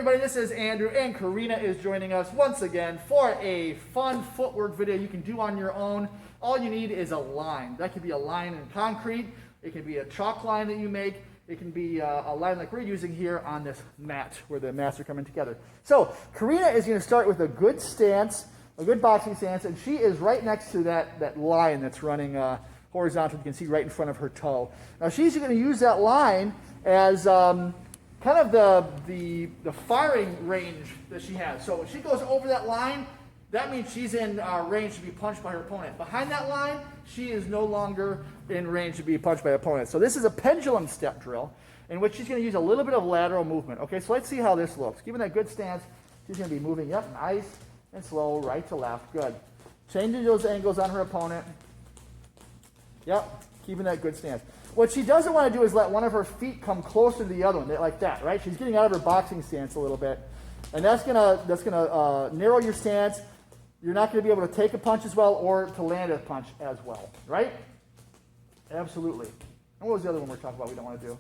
everybody, this is Andrew, and Carina is joining us once again for a fun footwork video you can do on your own. All you need is a line. That could be a line in concrete, it can be a chalk line that you make, it can be a line like we're using here on this mat where the mats are coming together. So Carina is going to start with a good stance, a good boxing stance, and she is right next to that line that's running horizontal. You can see right in front of her toe. Now she's going to use that line as kind of the firing range that she has. So when she goes over that line, that means she's in range to be punched by her opponent. Behind that line, she is no longer in range to be punched by her opponent. So this is a pendulum step drill in which she's going to use a little bit of lateral movement. Okay, so let's see how this looks. Given that good stance, she's going to be moving, yep, nice and slow, right to left, good. Changing those angles on her opponent. Yep, keeping that good stance. What she doesn't want to do is let one of her feet come closer to the other one, like that, right? She's getting out of her boxing stance a little bit. And that's gonna narrow your stance. You're not going to be able to take a punch as well or to land a punch as well, right? Absolutely. And what was the other one we're talking about we don't want to do?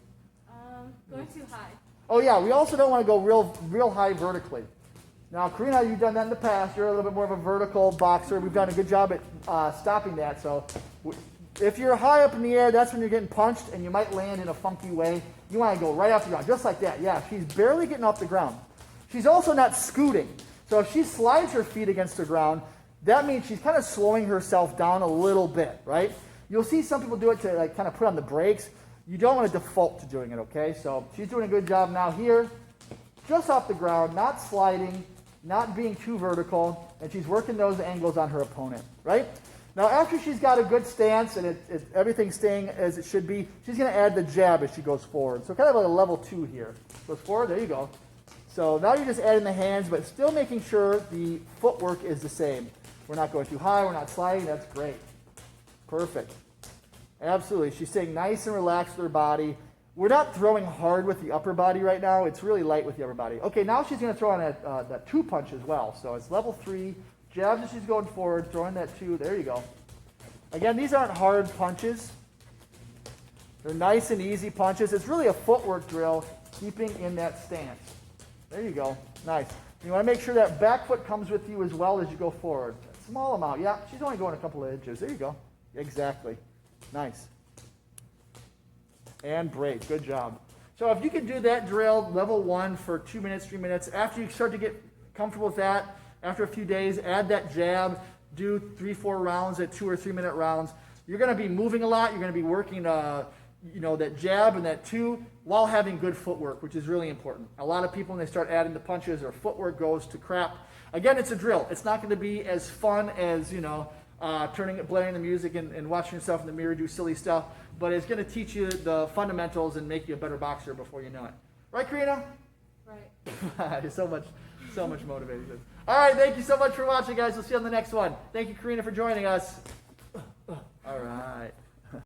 Going too high. Oh yeah, we also don't want to go real high vertically. Now, Carina, you've done that in the past. You're a little bit more of a vertical boxer. We've done a good job at stopping that. So if you're high up in the air, that's when you're getting punched and you might land in a funky way. You want to go right off the ground, just like that. Yeah, she's barely getting off the ground. She's also not scooting. So if she slides her feet against the ground, that means she's kind of slowing herself down a little bit, right? You'll see some people do it to like kind of put on the brakes. You don't want to default to doing it, okay? So she's doing a good job now here, just off the ground, not sliding, not being too vertical, and she's working those angles on her opponent, right? Now, after she's got a good stance and everything's staying as it should be, she's going to add the jab as she goes forward. So kind of like a level 2 here. Goes forward, there you go. So now you're just adding the hands, but still making sure the footwork is the same. We're not going too high, we're not sliding, that's great. Perfect. Absolutely. She's staying nice and relaxed with her body. We're not throwing hard with the upper body right now. It's really light with the upper body. Okay, now she's going to throw on that 2 punch as well. So it's level 3. Jabs as she's going forward, throwing that 2. There you go. Again, these aren't hard punches. They're nice and easy punches. It's really a footwork drill, keeping in that stance. There you go. Nice. You want to make sure that back foot comes with you as well as you go forward. A small amount. Yeah, she's only going a couple of inches. There you go. Exactly. Nice. And break. Good job. So if you can do that drill, level 1 for 2 minutes, 3 minutes, after you start to get comfortable with that, after a few days, add that jab, do 3-4 rounds at 2 or 3 minute rounds. You're going to be moving a lot. You're going to be working that jab and that 2 while having good footwork, which is really important. A lot of people, when they start adding the punches, their footwork goes to crap. Again, it's a drill. It's not going to be as fun as, blaring the music and watching yourself in the mirror do silly stuff, but it's going to teach you the fundamentals and make you a better boxer before you know it. Right, Carina? Right. so much motivation. All right, thank you so much for watching, guys. We'll see you on the next one. Thank you, Carina, for joining us. All right.